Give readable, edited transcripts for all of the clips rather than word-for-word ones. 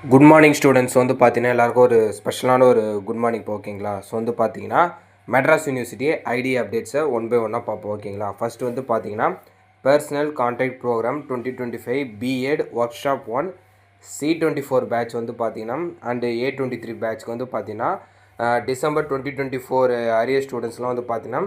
Good morning students வந்து பார்த்தீங்கன்னா எல்லாருக்கும் ஒரு ஸ்பெஷலான ஒரு குட் மார்னிங் ஓகேங்களா. ஸோ வந்து பார்த்தீங்கன்னா மெட்ராஸ் யூனிவர்சிட்டி ஐடி அப்டேட்ஸை ஒன் பை ஒன்னாக பார்ப்போம் ஓகேங்களா. ஃபஸ்ட்டு வந்து பார்த்தீங்கன்னா personal contract program 2025 B Ed workshop 1 C24 batch வந்து பார்த்தீங்கன்னா அண்டு A23 பேட்ச்க்கு வந்து பார்த்தீங்கன்னா டிசம்பர் 2024 அரியர் ஸ்டூடெண்ட்ஸ்லாம் வந்து பார்த்தீங்கன்னா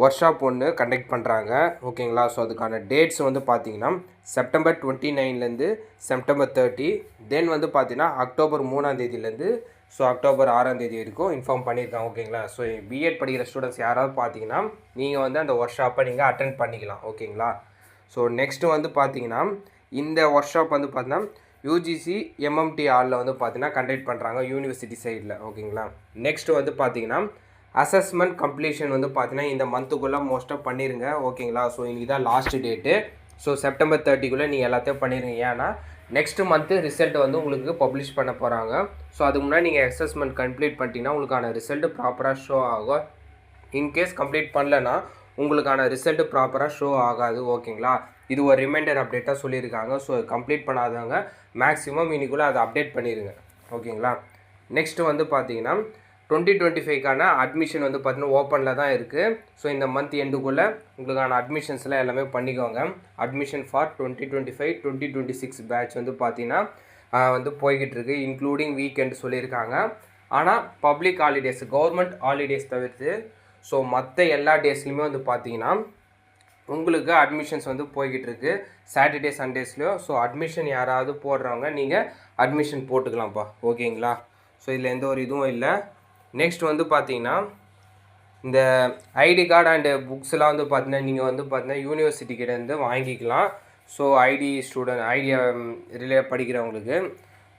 ஒர்க் ஷாப் ஒன்று கண்டக்ட் பண்ணுறாங்க ஓகேங்களா. ஸோ அதுக்கான டேட்ஸ் வந்து பார்த்தீங்கன்னா செப்டம்பர் 29லேருந்து செப்டம்பர் 30, தென் வந்து பார்த்தீங்கன்னா அக்டோபர் 3ஆம் தேதியிலேருந்து ஸோ அக்டோபர் 6ஆம் தேதி வரைக்கும் இன்ஃபார்ம் பண்ணியிருக்காங்க ஓகேங்களா. ஸோ பிஎட் படிக்கிற ஸ்டூடெண்ட்ஸ் யாராவது பார்த்தீங்கன்னா நீங்கள் வந்து அந்த ஒர்க் ஷாப்பை நீங்கள் அட்டென்ட் பண்ணிக்கலாம் ஓகேங்களா. ஸோ நெக்ஸ்ட்டு வந்து பார்த்தீங்கன்னா இந்த ஒர்க் ஷாப் வந்து பார்த்தீங்கன்னா யூஜிசி எம்எம்டி ஹாலில் வந்து பார்த்தீங்கன்னா கண்டக்ட் பண்ணுறாங்க யூனிவர்சிட்டி சைடில் ஓகேங்களா. நெக்ஸ்ட்டு வந்து பார்த்தீங்கன்னா அசஸ்மெண்ட் கம்ப்ளீஷன் வந்து பார்த்தீங்கன்னா இந்த மந்த்துக்குள்ளே மோஸ்ட்டாக பண்ணிடுங்க ஓகேங்களா. ஸோ இன்றைக்கி தான் லாஸ்ட் டேட்டு. ஸோ செப்டம்பர் 30க்குள்ளே நீங்கள் எல்லாத்தையும் பண்ணிடுங்க. ஏன்னா நெக்ஸ்ட்டு மந்த்து ரிசல்ட் வந்து உங்களுக்கு பப்ளிஷ் பண்ண போகிறாங்க. ஸோ அதுக்கு முன்னாடி நீங்கள் அசஸ்மெண்ட் கம்ப்ளீட் பண்ணிட்டீங்கன்னா உங்களுக்கான ரிசல்ட்டு ப்ராப்பராக ஷோ ஆகும். இன்கேஸ் கம்ப்ளீட் பண்ணலன்னா உங்களுக்கான ரிசல்ட்டு ப்ராப்பராக ஷோ ஆகாது ஓகேங்களா. இது ஒரு ரிமைண்டர் அப்டேட்டாக சொல்லியிருக்காங்க. ஸோ கம்ப்ளீட் பண்ணாதவங்க மேக்ஸிமம் இன்னைக்குள்ளே அதை அப்டேட் பண்ணிடுங்க ஓகேங்களா. நெக்ஸ்ட்டு வந்து பார்த்தீங்கன்னா 2025க்கான அட்மிஷன் வந்து பார்த்தீங்கன்னா ஓப்பனில் தான் இருக்குது. ஸோ இந்த மந்த் எண்டுக்குள்ளே உங்களுக்கான அட்மிஷன்ஸ்லாம் எல்லாமே பண்ணிக்கோங்க. அட்மிஷன் ஃபார் 2025-2026 பேட்ச் வந்து பார்த்தீங்கன்னா வந்து போய்கிட்டு இருக்கு, இன்க்ளூடிங் வீக்கெண்ட் சொல்லியிருக்காங்க. ஆனால் பப்ளிக் ஹாலிடேஸ் கவர்மெண்ட் ஹாலிடேஸ் தவிர்த்து ஸோ மற்ற எல்லா டேஸ்லையுமே வந்து பார்த்தீங்கன்னா உங்களுக்கு அட்மிஷன்ஸ் வந்து போய்கிட்டு இருக்கு சாட்டர்டே சண்டேஸ்லையும். ஸோ அட்மிஷன் யாராவது போடுறவங்க நீங்கள் அட்மிஷன் போட்டுக்கலாம்ப்பா ஓகேங்களா. ஸோ இதில் எந்த ஒரு இதுவும் இல்லை. நெக்ஸ்ட் வந்து பார்த்தீங்கன்னா இந்த ஐடி கார்டு அண்டு புக்ஸ்லாம் வந்து பார்த்தீங்கன்னா நீங்கள் வந்து பார்த்தீங்கன்னா யூனிவர்சிட்டிக்கிட்டேருந்து வாங்கிக்கலாம். ஸோ ஐடியா ரிலேட் படிக்கிறவங்களுக்கு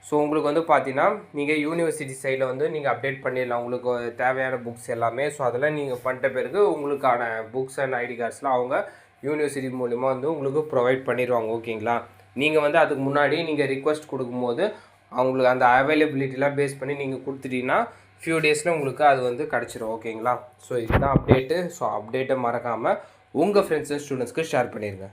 ஸோ உங்களுக்கு வந்து பார்த்தீங்கன்னா நீங்கள் யூனிவர்சிட்டி சைடில் வந்து நீங்கள் அப்டேட் பண்ணிடலாம் உங்களுக்கு தேவையான புக்ஸ் எல்லாமே. ஸோ அதெல்லாம் நீங்கள் பண்ணிட்ட பிறகு உங்களுக்கான புக்ஸ் அண்ட் ஐடி கார்ட்ஸ்லாம் அவங்க யூனிவர்சிட்டி மூலிமா வந்து உங்களுக்கு ப்ரொவைட் பண்ணிடுவாங்க ஓகேங்களா. நீங்கள் வந்து அதுக்கு முன்னாடி நீங்கள் ரிக்வெஸ்ட் கொடுக்கும்போது அவங்களுக்கு அந்த அவைலபிலிட்டிலாம் பேஸ் பண்ணி நீங்கள் கொடுத்துட்டீங்கன்னா ஃபியூ டேஸில் உங்களுக்கு அது வந்து கிடச்சிரும் ஓகேங்களா. ஸோ இதுதான் அப்டேட்டு. ஸோ அப்டேட்டை மறக்காமல் உங்கள் ஃப்ரெண்ட்ஸ் அண்ட் ஸ்டூடெண்ட்ஸ்க்கு ஷேர் பண்ணிடுங்க.